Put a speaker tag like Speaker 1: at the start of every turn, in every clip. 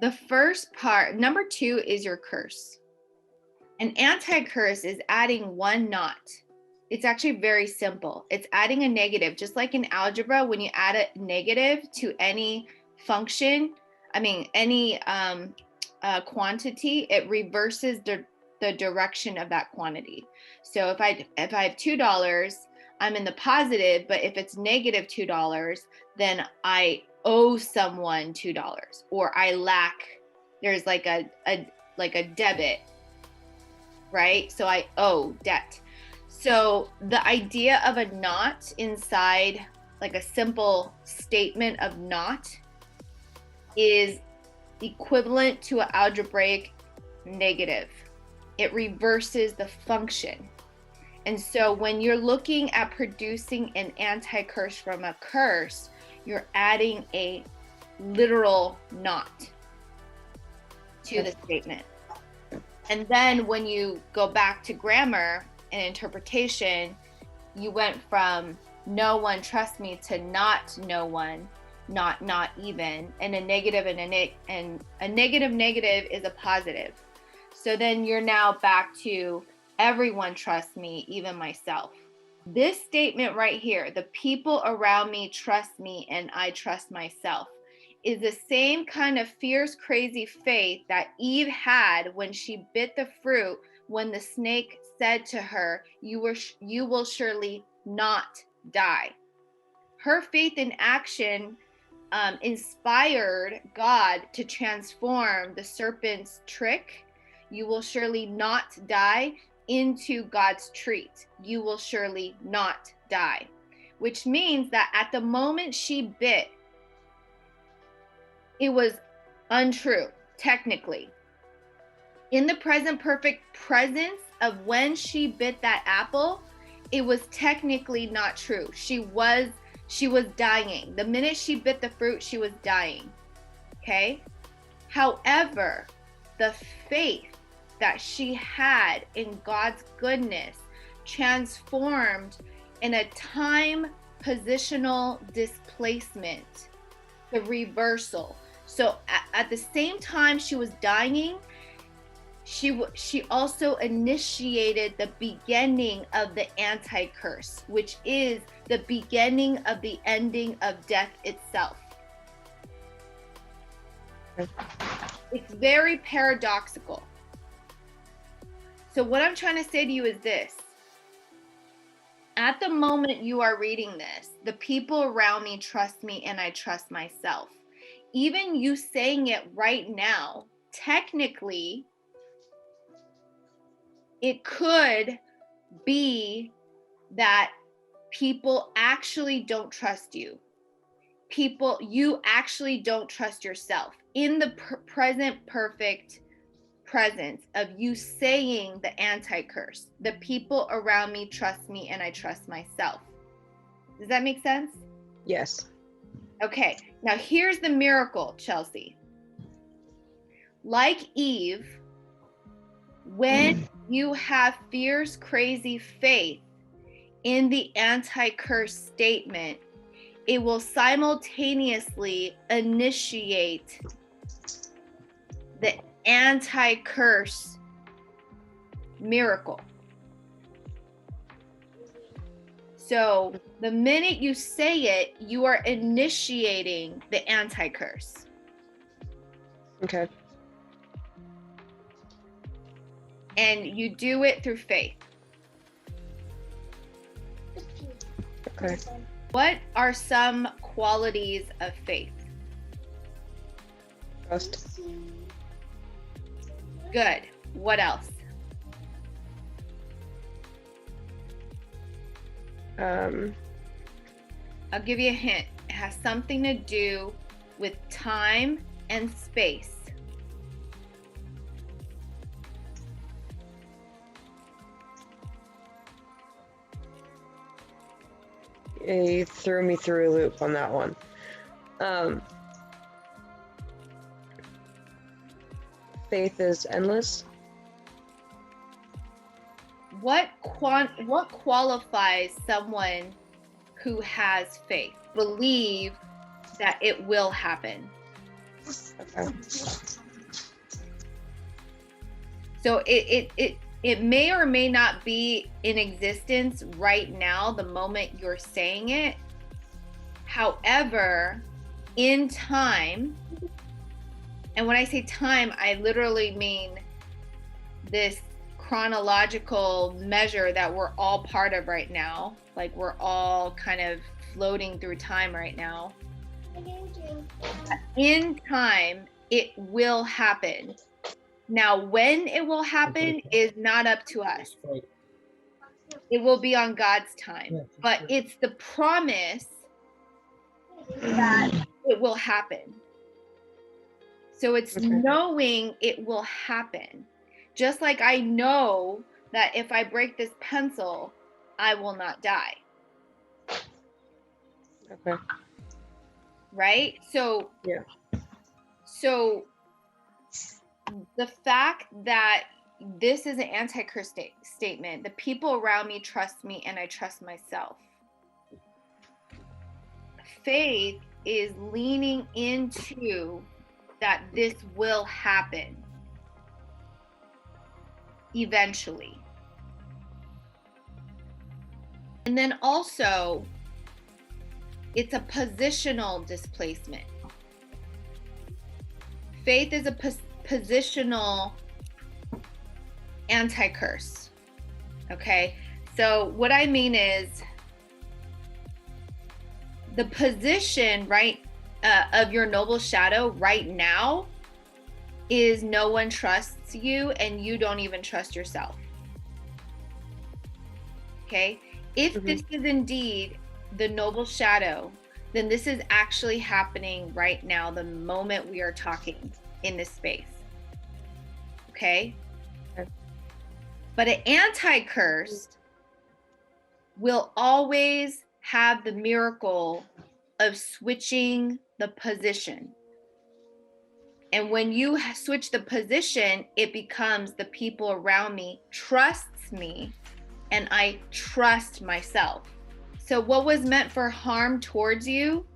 Speaker 1: The first part, number 2, is your curse. An anti-curse is adding one not. It's actually very simple. It's adding a negative, just like in algebra, when you add a negative to any function, any quantity, it reverses the direction of that quantity. So if I have $2, I'm in the positive, but if it's negative $2, then I owe someone $2, or I lack, there's like a debit, right? So I owe debt. So the idea of a not inside, like a simple statement of not, is equivalent to an algebraic negative. It reverses the function. And so when you're looking at producing an anti-curse from a curse, you're adding a literal not to the statement. And then when you go back to grammar and interpretation, you went from no one trusts me to not no one, not even, and a negative and a negative is a positive. So then you're now back to everyone trusts me, even myself. This statement right here, the people around me trust me and I trust myself, is the same kind of fierce, crazy faith that Eve had when she bit the fruit, when the snake said to her, you will surely not die. Her faith in action inspired God to transform the serpent's trick, you will surely not die, into God's treat, you will surely not die. Which means that at the moment she bit, it was untrue, technically. In the present perfect presence of when she bit that apple, it was technically not true. She was dying. The minute she bit the fruit, she was dying. Okay? However, the faith that she had in God's goodness transformed in a time positional displacement, the reversal. So at the same time she was dying, she also initiated the beginning of the anti-curse, which is the beginning of the ending of death itself. It's very paradoxical. So what I'm trying to say to you is this. At the moment you are reading this, the people around me trust me and I trust myself. Even you saying it right now, technically, it could be that people actually don't trust you. You actually don't trust yourself. In the present perfect presence of you saying the anti-curse, the people around me trust me and I trust myself. Does that make sense?
Speaker 2: Yes.
Speaker 1: Okay, now here's the miracle, Chelsea. Like Eve, when you have fierce, crazy faith in the anti-curse statement, it will simultaneously initiate the anti-curse miracle. So the minute you say it, you are initiating the anti-curse.
Speaker 2: Okay.
Speaker 1: And you do it through faith.
Speaker 2: Okay.
Speaker 1: What are some qualities of faith?
Speaker 2: Trust.
Speaker 1: Good. What else? I'll give you a hint. It has something to do with time and space.
Speaker 2: You threw me through a loop on that one. Faith is endless.
Speaker 1: What qualifies someone who has faith? Believe that it will happen.
Speaker 2: Okay.
Speaker 1: So it may or may not be in existence right now, the moment you're saying it. However, in time, and when I say time, I literally mean this chronological measure that we're all part of right now. Like we're all kind of floating through time right now. In time, it will happen. Now, when it will happen is not up to us. It will be on God's time, but it's the promise that it will happen. So it's knowing it will happen. Just like I know that if I break this pencil, I will not die.
Speaker 2: Okay.
Speaker 1: Right? So,
Speaker 2: yeah.
Speaker 1: So the fact that this is an anti-curse statement, the people around me trust me and I trust myself. Faith is leaning into that this will happen eventually. And then also, it's a positional displacement. Faith is a positional anti-curse. Okay, so what I mean is the position, right, of your noble shadow right now is no one trusts you and you don't even trust yourself. Okay, if this is indeed the noble shadow, then this is actually happening right now, the moment we are talking in this space. Okay? But an anti-curse will always have the miracle of switching the position. And when you switch the position, it becomes the people around me trusts me and I trust myself. So what was meant for harm towards you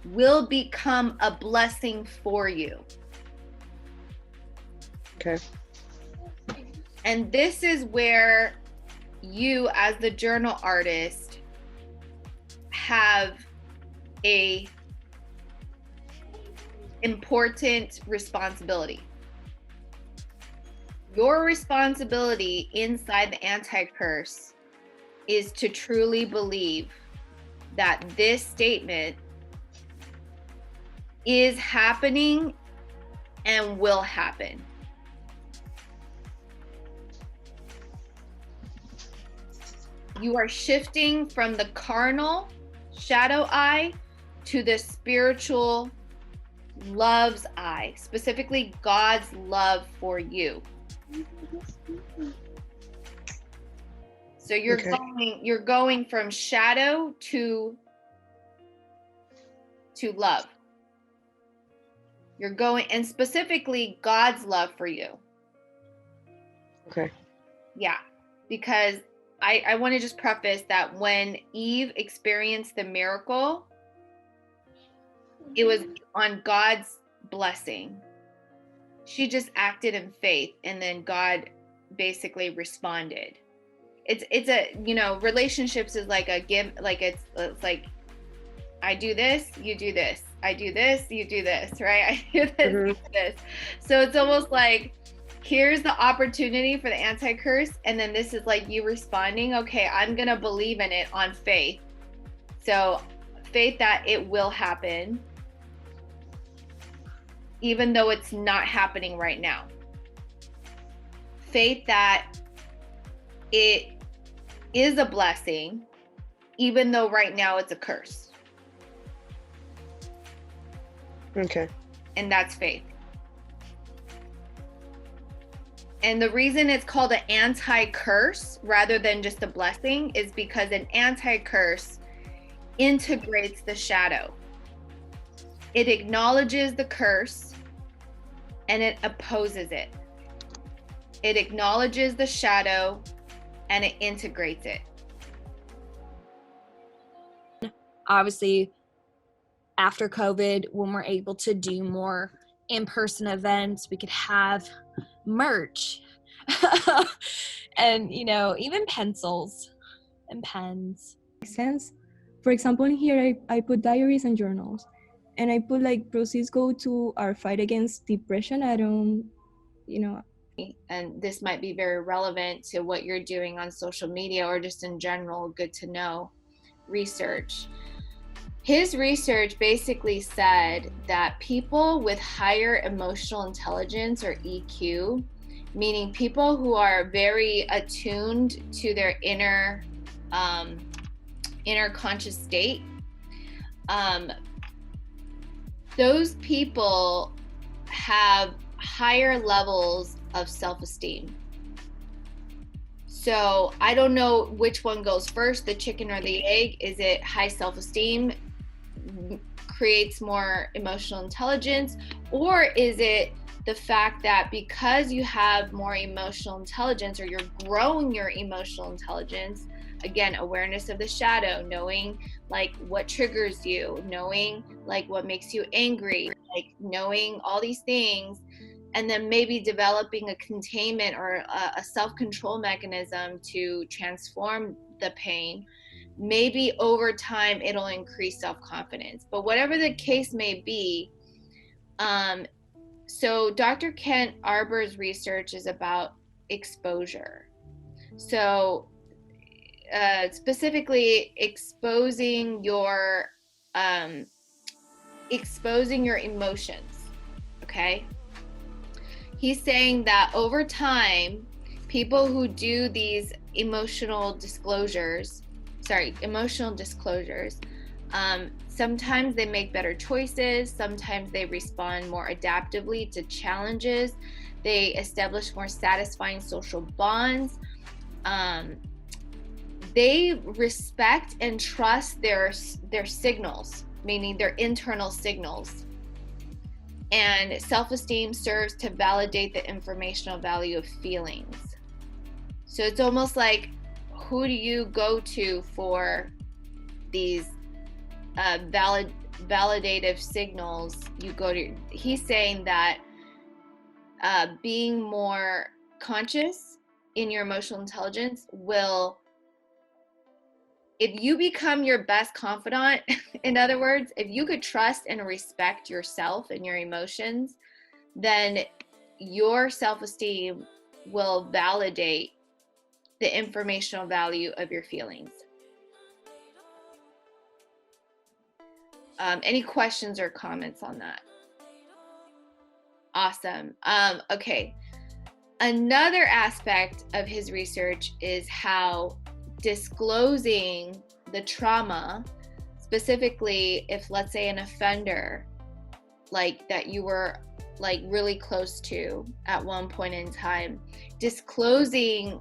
Speaker 1: will become a blessing for you.
Speaker 2: Okay.
Speaker 1: And this is where you, as the journal artist, have a important responsibility. Your responsibility inside the anti-curse is to truly believe that this statement is happening and will happen. You are shifting from the carnal shadow eye to the spiritual love's eye, specifically God's love for you. So you're going from shadow to love. You're going, and specifically God's love for you.
Speaker 2: Okay.
Speaker 1: Yeah, because I want to just preface that when Eve experienced the miracle, it was on God's blessing. She just acted in faith, and then God basically responded. It's a, you know, relationships is like a give, like it's like I do this, you do this. I do this, you do this, right? I do this, you do this. So it's almost like, here's the opportunity for the anti-curse, and then this is like you responding, okay, I'm gonna believe in it on faith. So faith that it will happen, even though it's not happening right now. Faith that it is a blessing, even though right now it's a curse.
Speaker 2: Okay.
Speaker 1: And that's faith. And the reason it's called an anti-curse rather than just a blessing is because an anti-curse integrates the shadow. It acknowledges the curse and it opposes it. It acknowledges the shadow and it integrates it.
Speaker 3: Obviously, after COVID, when we're able to do more in-person events, we could have merch and, you know, even pencils and pens.
Speaker 4: Sense. For example, in here I put diaries and journals, and I put like proceeds go to our fight against depression. I don't, you know.
Speaker 1: And this might be very relevant to what you're doing on social media or just in general, good to know research. His research basically said that people with higher emotional intelligence, or EQ, meaning people who are very attuned to their inner conscious state, those people have higher levels of self-esteem. So I don't know which one goes first, the chicken or the egg. Is it high self-esteem creates more emotional intelligence, or is it the fact that because you have more emotional intelligence, or you're growing your emotional intelligence, again, awareness of the shadow, knowing like what triggers you, knowing like what makes you angry, like knowing all these things, and then maybe developing a containment or a self-control mechanism to transform the pain, maybe over time it'll increase self-confidence. But whatever the case may be, so Dr. Kent Harber's research is about exposure. So specifically exposing your emotions, okay? He's saying that over time, people who do these emotional disclosures, sometimes they make better choices, sometimes they respond more adaptively to challenges, they establish more satisfying social bonds, they respect and trust their signals, meaning their internal signals. And self-esteem serves to validate the informational value of feelings. So it's almost like, who do you go to for these validative signals? You go to, he's saying that being more conscious in your emotional intelligence will, if you become your best confidant, in other words, if you could trust and respect yourself and your emotions, then your self-esteem will validate the informational value of your feelings. Any questions or comments on that? Awesome. Okay. Another aspect of his research is how disclosing the trauma, specifically if, let's say, an offender like that you were like really close to at one point in time, disclosing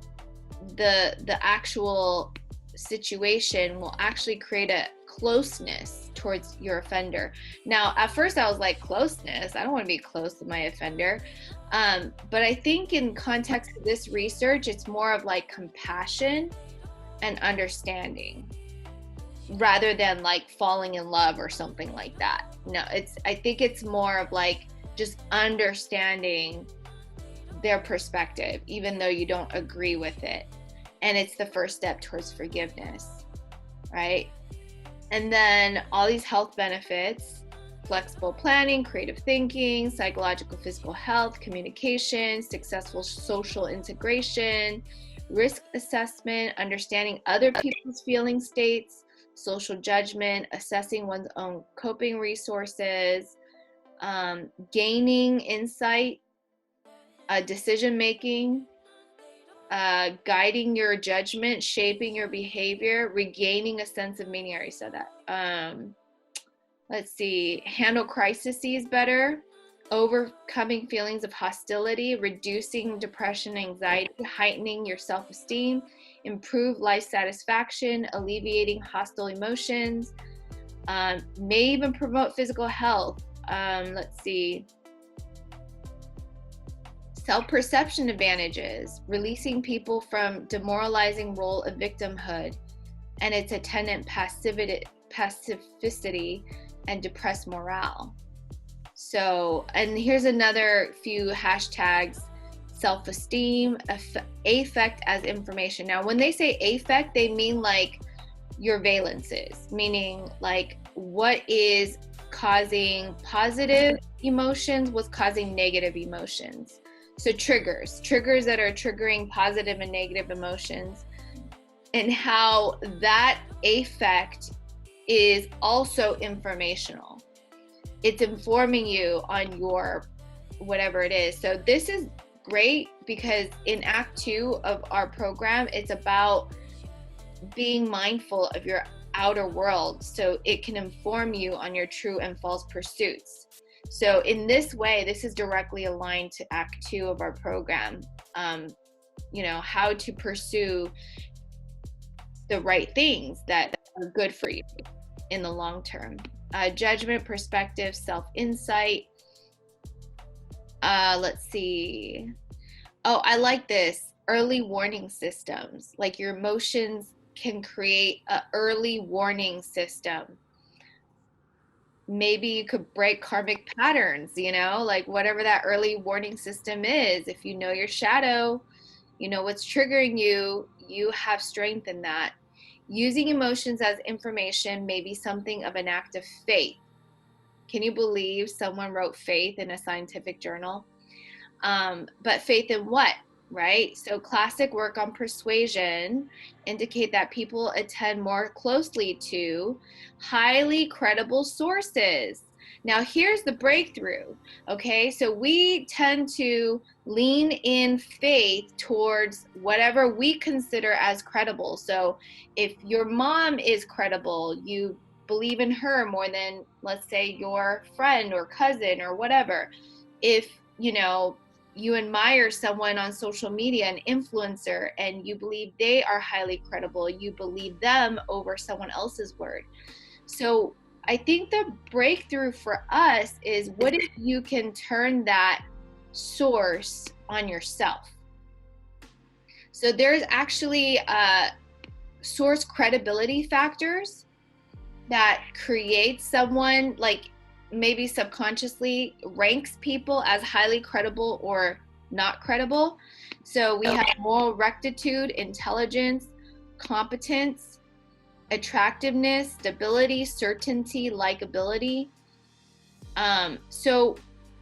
Speaker 1: the actual situation will actually create a closeness towards your offender. Now, at first I was like, closeness? I don't want to be close to my offender. But I think in context of this research, it's more of like compassion and understanding rather than like falling in love or something like that. No, I think it's more of like just understanding their perspective, even though you don't agree with it. And it's the first step towards forgiveness, right? And then all these health benefits: flexible planning, creative thinking, psychological, physical health, communication, successful social integration, risk assessment, understanding other people's feeling states, social judgment, assessing one's own coping resources, gaining insight, decision making, guiding your judgment, shaping your behavior, regaining a sense of meaning. I already said that. Let's see, handle crises better, overcoming feelings of hostility, reducing depression, anxiety, heightening your self-esteem, improve life satisfaction, alleviating hostile emotions, may even promote physical health. Let's see, self-perception advantages, releasing people from demoralizing role of victimhood and its attendant passivity, and depressed morale. So, and here's another few hashtags: self-esteem, affect as information. Now, when they say affect, they mean like your valences, meaning like what is causing positive emotions, what's causing negative emotions. So triggers that are triggering positive and negative emotions, and how that affect is also informational. It's informing you on your whatever it is. So this is great because in Act 2 of our program, it's about being mindful of your outer world so it can inform you on your true and false pursuits. So in this way, this is directly aligned to Act 2 of our program. How to pursue the right things that are good for you in the long term. Judgment, perspective, self-insight. Let's see. Oh, I like this. Early warning systems. Like your emotions can create an early warning system. Maybe you could break karmic patterns, like whatever that early warning system is. If you know your shadow, you know what's triggering you, you have strength in that. Using emotions as information may be something of an act of faith. Can you believe someone wrote faith in a scientific journal? But faith in what, right? So classic work on persuasion indicate that people attend more closely to highly credible sources. Now here's the breakthrough, okay? So we tend to lean in faith towards whatever we consider as credible. So if your mom is credible, you believe in her more than, let's say, your friend or cousin or whatever. If, you admire someone on social media, an influencer, and you believe they are highly credible, you believe them over someone else's word. So I think the breakthrough for us is, what if you can turn that source on yourself? So there's actually source credibility factors that create someone, like maybe subconsciously ranks people as highly credible or not credible. So we have moral rectitude, intelligence, competence, attractiveness, stability, certainty, likability. So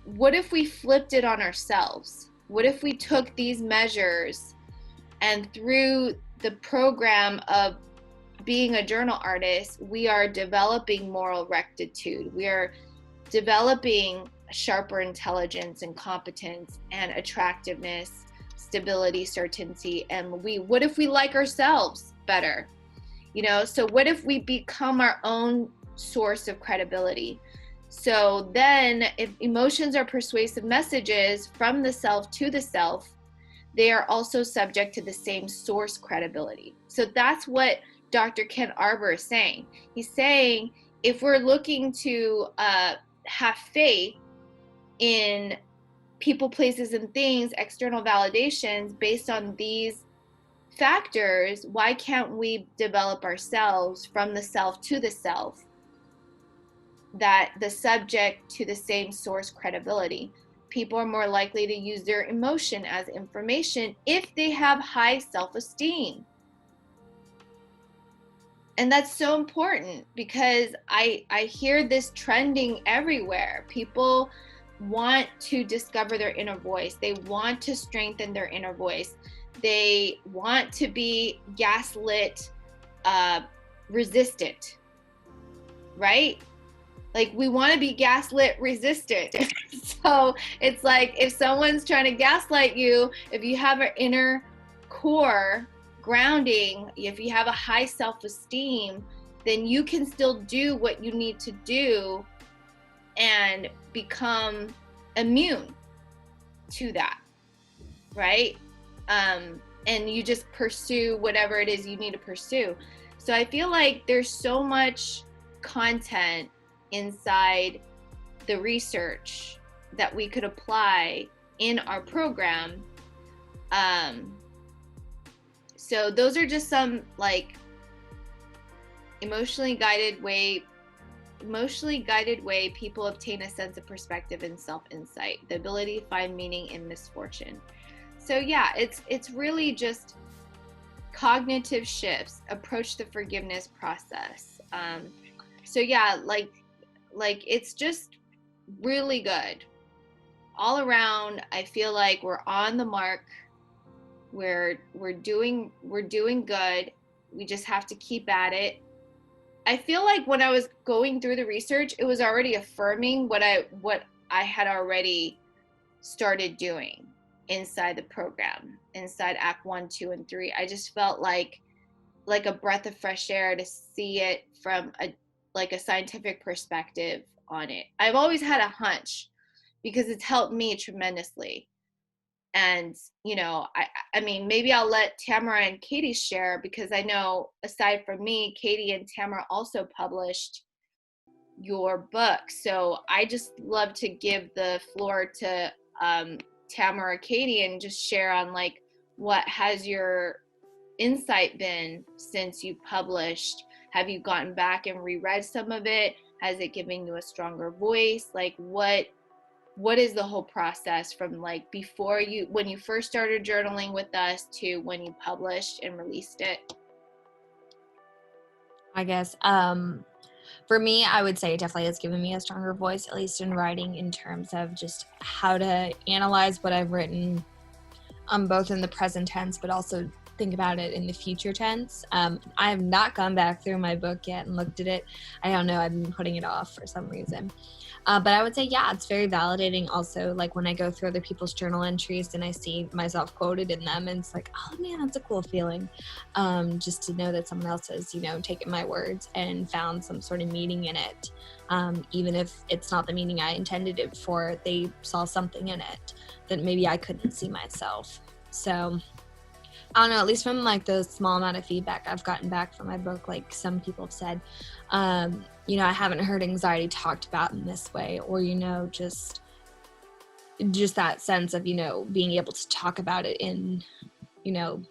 Speaker 1: what if we flipped it on ourselves? What if we took these measures and through the program of being a journal artist, we are developing moral rectitude. We are developing sharper intelligence and competence and attractiveness, stability, certainty. And what if we like ourselves better? So what if we become our own source of credibility? So then if emotions are persuasive messages from the self to the self, they are also subject to the same source credibility. So that's what Dr. Kent Harber is saying. He's saying if we're looking to have faith in people, places, and things, external validations based on these factors, why can't we develop ourselves from the self to the self, that the subject to the same source credibility? People are more likely to use their emotion as information if they have high self-esteem. And that's so important because I hear this trending everywhere. People want to discover their inner voice. They want to strengthen their inner voice. They want to be gaslit resistant, right? Like we want to be gaslit resistant. So it's like if someone's trying to gaslight you, if you have an inner core grounding, if you have a high self-esteem, then you can still do what you need to do and become immune to that, right? And you just pursue whatever it is you need to pursue. So I feel like there's so much content inside the research that we could apply in our program. So those are just some like emotionally guided way emotionally guided way people obtain a sense of perspective and self-insight, the ability to find meaning in misfortune. So yeah, it's really just cognitive shifts, approach the forgiveness process. So yeah, like it's just really good all around. I feel like we're on the mark. We're doing good. We just have to keep at it. I feel like when I was going through the research, it was already affirming what I had already started doing inside the program, inside Act 1, 2, and 3. I just felt like a breath of fresh air to see it from a scientific perspective on it. I've always had a hunch because it's helped me tremendously. And, you know, I mean, maybe I'll let Tamara and Katie share, because I know aside from me, Katie and Tamara also published your book. So I just love to give the floor to Tamara or Katie and just share on like, what has your insight been since you published? Have you gotten back and reread some of it? Has it given you a stronger voice? Like what is the whole process from like when you first started journaling with us to when you published and released it?
Speaker 3: I guess for me, I would say it definitely has given me a stronger voice, at least in writing, in terms of just how to analyze what I've written, both in the present tense, but also think about it in the future tense. I have not gone back through my book yet and looked at it. I don't know, I've been putting it off for some reason. But I would say, yeah, it's very validating also, like when I go through other people's journal entries and I see myself quoted in them, and it's like, oh man, that's a cool feeling. Just to know that someone else has, you know, taken my words and found some sort of meaning in it. Even if it's not the meaning I intended it for, they saw something in it that maybe I couldn't see myself. So I don't know, at least from like the small amount of feedback I've gotten back from my book, like some people have said, you know, I haven't heard anxiety talked about in this way, or, you know, just that sense of, you know, being able to talk about it in, you know,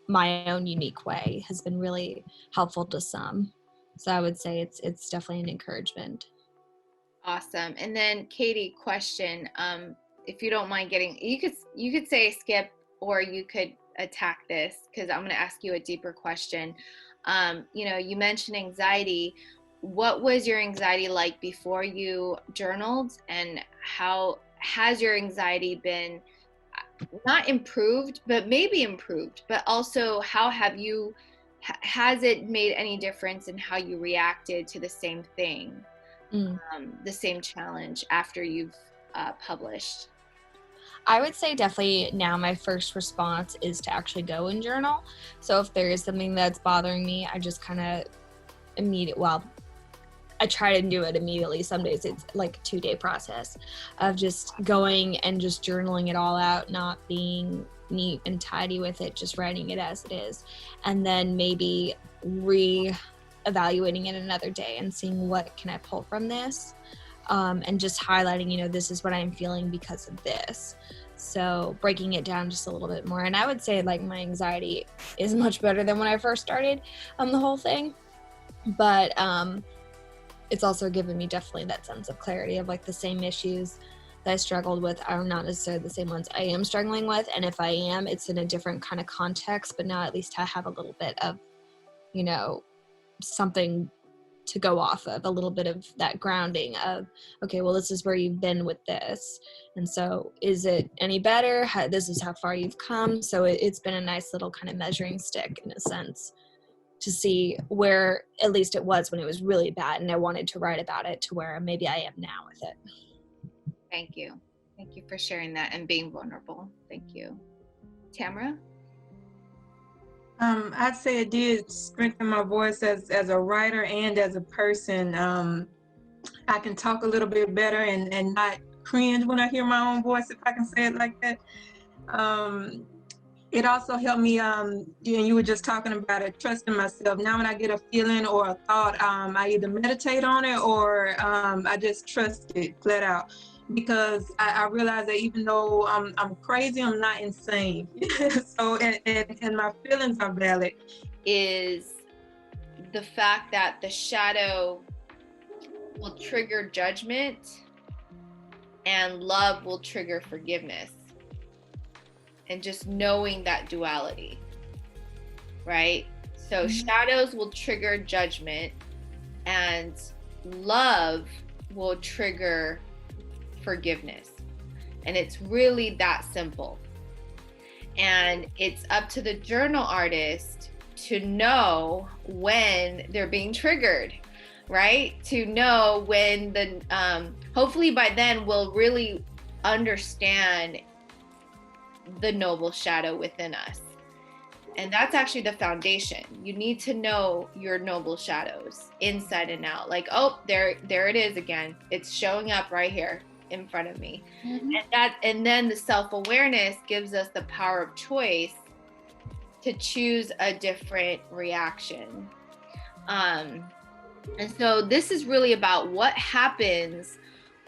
Speaker 3: my own unique way has been really helpful to some. So I would say it's definitely an encouragement.
Speaker 1: Awesome. And then Katie, question, if you don't mind you could say skip, or you could attack this, because I'm going to ask you a deeper question. You know, you mentioned anxiety. What was your anxiety like before you journaled, and how has your anxiety been, not improved, but maybe improved, but also how has it made any difference in how you reacted to the same thing, the same challenge after you've published?
Speaker 3: I would say definitely now my first response is to actually go and journal. So if there is something that's bothering me, I just kind of I try to do it immediately. Some days it's like a 2-day process of just going and just journaling it all out, not being neat and tidy with it, just writing it as it is. And then maybe re-evaluating it another day and seeing what can I pull from this. And just highlighting, you know, this is what I'm feeling because of this. So breaking it down just a little bit more. And I would say like my anxiety is much better than when I first started the whole thing. But it's also given me definitely that sense of clarity of like the same issues that I struggled with are not necessarily the same ones I am struggling with. And if I am, it's in a different kind of context. But now at least I have a little bit of, you know, something to go off of, a little bit of that grounding of, okay, well, this is where you've been with this. And so is it any better? This is how far you've come. So it's been a nice little kind of measuring stick in a sense to see where at least it was when it was really bad and I wanted to write about it to where maybe I am now with it.
Speaker 1: Thank you. Thank you for sharing that and being vulnerable. Thank you. Tamara?
Speaker 5: I'd say it did strengthen my voice as a writer and as a person. I can talk a little bit better and not cringe when I hear my own voice, if I can say it like that. It also helped me, you were just talking about it, trusting myself. Now when I get a feeling or a thought, I either meditate on it or I just trust it flat out. Because I realize that even though I'm crazy, I'm not insane. So, and my feelings are valid.
Speaker 1: Is the fact that the shadow will trigger judgment, and love will trigger forgiveness. And just knowing that duality, right? So shadows will trigger judgment, and love will trigger forgiveness. And it's really that simple. And it's up to the journal artist to know when they're being triggered, right? To know when hopefully by then we'll really understand the noble shadow within us. And that's actually the foundation. You need to know your noble shadows inside and out. Like, oh, there it is again. It's showing up right here in front of me. And then the self-awareness gives us the power of choice to choose a different reaction. And so this is really about what happens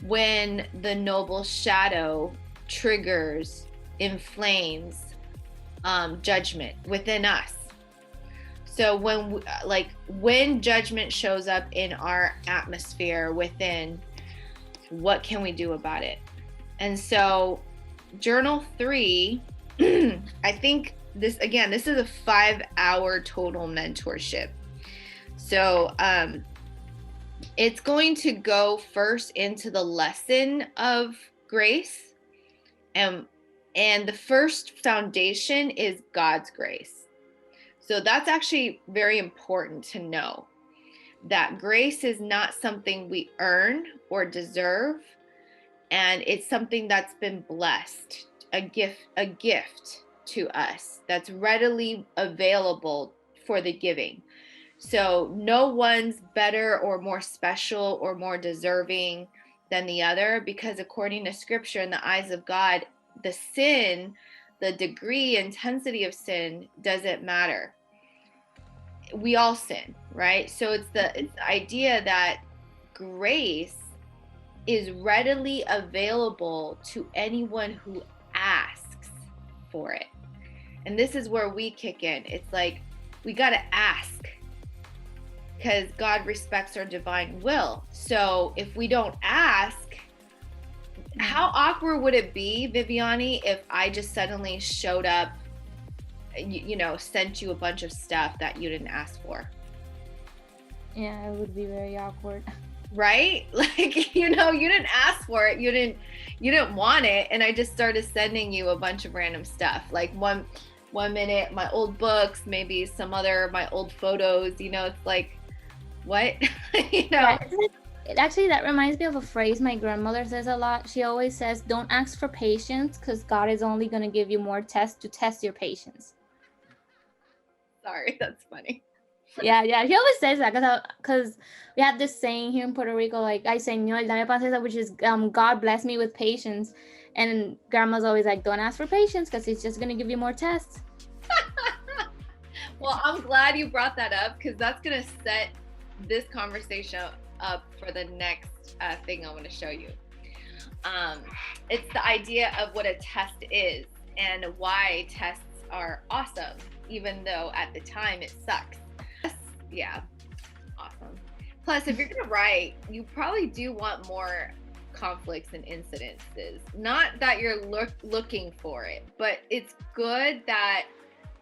Speaker 1: when the noble shadow triggers, inflames judgment within us. So when judgment shows up in our atmosphere within, what can we do about it? And so journal 3, I think this is a 5-hour total mentorship. So it's going to go first into the lesson of grace, and the first foundation is God's grace. So that's actually very important to know, that grace is not something we earn or deserve, and it's something that's been blessed, a gift to us that's readily available for the giving. So no one's better or more special or more deserving than the other, because according to scripture, in the eyes of God, the sin, the degree, intensity of sin doesn't matter. We all sin, right? So it's the idea that grace is readily available to anyone who asks for it. And this is where we kick in. It's like, we got to ask, because God respects our divine will. So if we don't ask, how awkward would it be, Viviany, if I just suddenly showed up, sent you a bunch of stuff that you didn't ask for?
Speaker 6: Yeah, it would be very awkward.
Speaker 1: Right? Like, you didn't ask for it. You didn't want it. And I just started sending you a bunch of random stuff. Like one minute, my old books, maybe some other, my old photos, it's like, what?
Speaker 6: Actually, that reminds me of a phrase my grandmother says a lot. She always says, don't ask for patience, because God is only going to give you more tests to test your patience.
Speaker 1: Sorry, that's funny.
Speaker 6: Yeah, she always says that, because we have this saying here in Puerto Rico, like, ay señor, dame paciencia, which is, God bless me with patience. And grandma's always like, don't ask for patience, because he's just going to give you more tests.
Speaker 1: Well, I'm glad you brought that up, because that's going to set this conversation up for the next thing I want to show you. It's the idea of what a test is and why tests are awesome, even though at the time it sucks. Yeah, awesome. Plus, if you're gonna write, you probably do want more conflicts and incidences. Not that you're looking for it, but it's good that,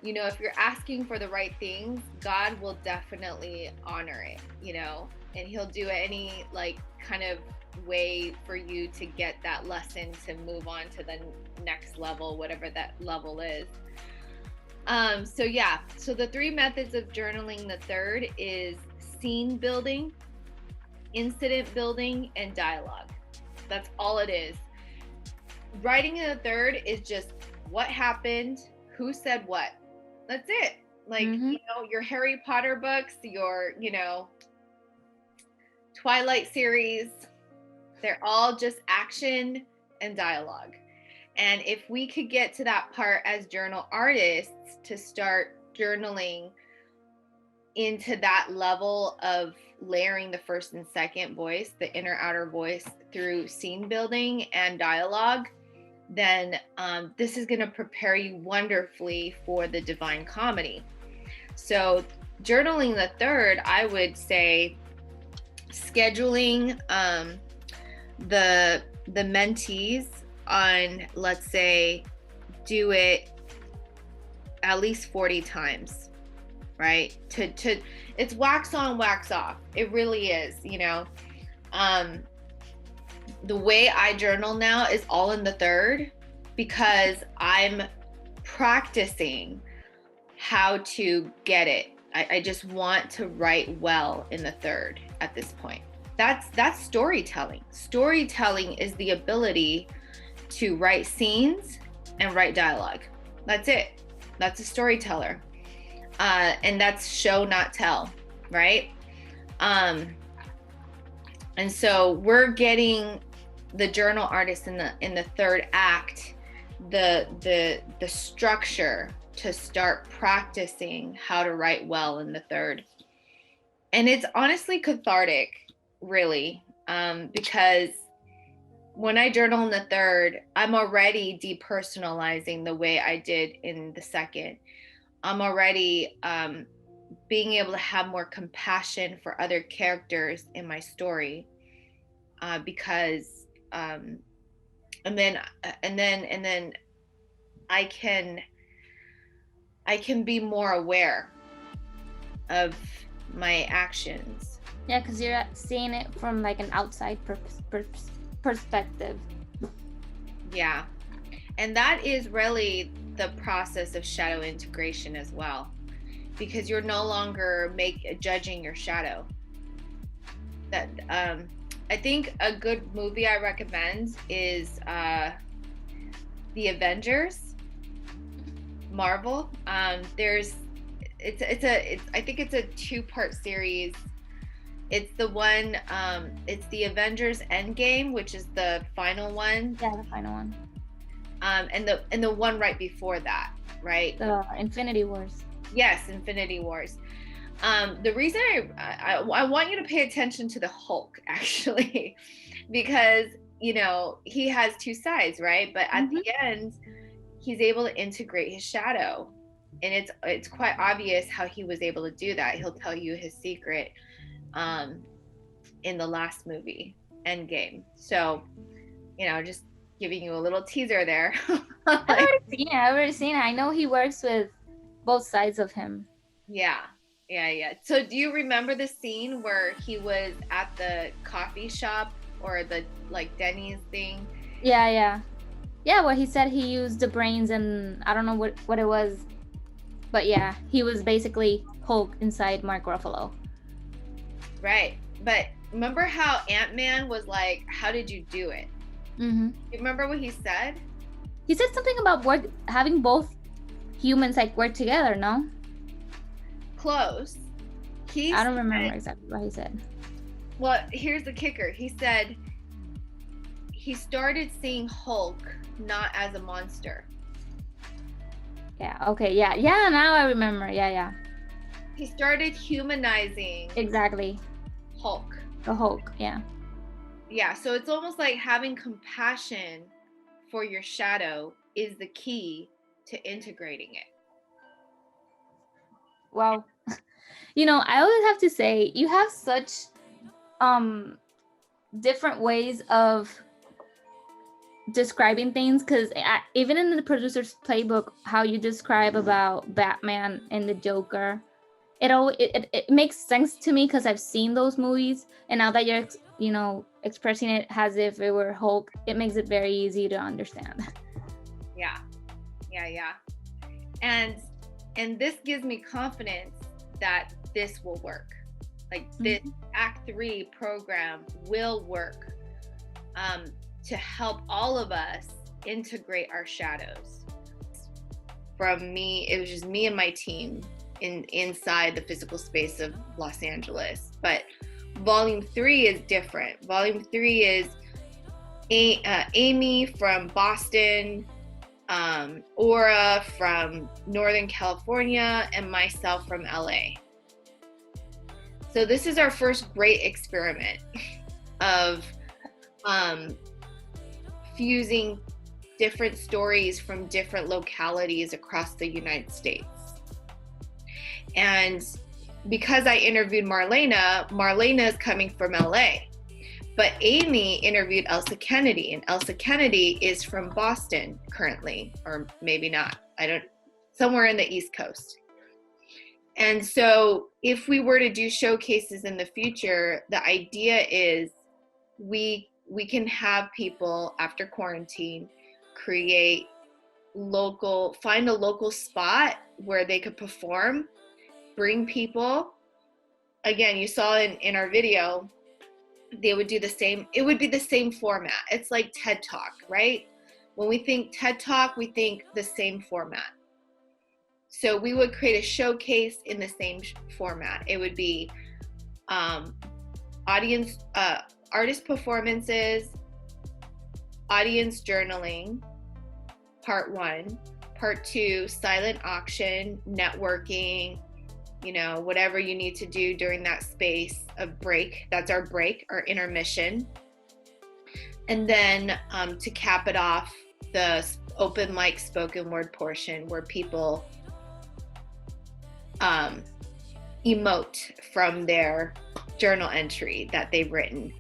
Speaker 1: if you're asking for the right things, God will definitely honor it, and he'll do any kind of way for you to get that lesson to move on to the next level, whatever that level is. So the 3 methods of journaling. The third is scene building, incident building, and dialogue. That's all it is. Writing in the third is just what happened, who said what. That's it. Like, your Harry Potter books, your, Twilight series, they're all just action and dialogue. And if we could get to that part as journal artists, to start journaling into that level of layering the first and second voice, the inner outer voice, through scene building and dialogue, then this is going to prepare you wonderfully for the Divine Comedy. So journaling the third, I would say, scheduling the mentees on, let's say, do it at least 40 times, right? To it's wax on, wax off. It really is, you know. The way I journal now is all in the third, because I'm practicing how to get it. I just want to write well in the third at this point. That's storytelling. Storytelling is the ability to write scenes and write dialogue. That's it. That's a storyteller. And that's show, not tell, right? And so we're getting the journal artist in the third act, the structure to start practicing how to write well in the third. And it's honestly cathartic, really, because when I journal in the third, I'm already depersonalizing the way I did in the second. I'm already being able to have more compassion for other characters in my story, because and then I can be more aware of my actions.
Speaker 6: Yeah, because you're seeing it from like an outside perspective.
Speaker 1: Yeah, and that is really the process of shadow integration as well, because you're no longer judging your shadow. That I think a good movie I recommend is The Avengers, Marvel. I think it's a 2-part series. It's the one, it's the Avengers Endgame, which is the final one.
Speaker 6: Yeah, the final one.
Speaker 1: And the one right before that, right?
Speaker 6: The Infinity Wars.
Speaker 1: Yes, Infinity Wars. The reason I want you to pay attention to the Hulk, actually, because, you know, he has 2 sides, right? But at the end, he's able to integrate his shadow, and it's quite obvious how he was able to do that. He'll tell you his secret in the last movie, Endgame. So, you know, just giving you a little teaser there.
Speaker 6: I've already seen it. I know he works with both sides of him.
Speaker 1: Yeah. So do you remember the scene where he was at the coffee shop or the like Denny's thing?
Speaker 6: Yeah, well, he said he used the brains, and I don't know what it was, but yeah, he was basically Hulk inside Mark Ruffalo.
Speaker 1: Right. But remember how Ant-Man was like, how did you do it? You remember what he said?
Speaker 6: He said something about having both humans like work together, no?
Speaker 1: Close.
Speaker 6: I don't remember exactly what he said.
Speaker 1: Well, here's the kicker. He said he started seeing Hulk not as a monster.
Speaker 6: Yeah, okay, yeah, now I remember. Yeah.
Speaker 1: He started humanizing
Speaker 6: exactly
Speaker 1: Hulk.
Speaker 6: The Hulk, yeah.
Speaker 1: Yeah, so it's almost like having compassion for your shadow is the key to integrating it.
Speaker 6: Well, you know, I always have to say, you have such different ways of describing things, because even in the producer's playbook, how you describe about Batman and the Joker, it makes sense to me because I've seen those movies, and now that you're expressing it as if it were Hulk, it makes it very easy to understand.
Speaker 1: Yeah. And this gives me confidence that this will work. Like this Act 3 program will work to help all of us integrate our shadows. From me, it was just me and my team inside the physical space of Los Angeles. But Volume 3 is different. Volume 3 is Amy from Boston, Aura from Northern California, and myself from LA. So this is our first great experiment of fusing different stories from different localities across the United States. And because I interviewed Marlena is coming from LA. But Amy interviewed Elsa Kennedy, and Elsa Kennedy is from Boston currently, or maybe not. Somewhere in the East Coast. And so if we were to do showcases in the future, the idea is we can have people after quarantine find a local spot where they could perform, bring people. Again, you saw in our video, they would do the same. It would be the same format. It's like TED Talk, right? When we think TED Talk, we think the same format. So we would create a showcase in the same format. It would be artist performances, audience journaling, part 1. Part 2, silent auction, networking, whatever you need to do during that space of break. That's our break, our intermission. And then to cap it off, the open mic spoken word portion where people emote from their journal entry that they've written.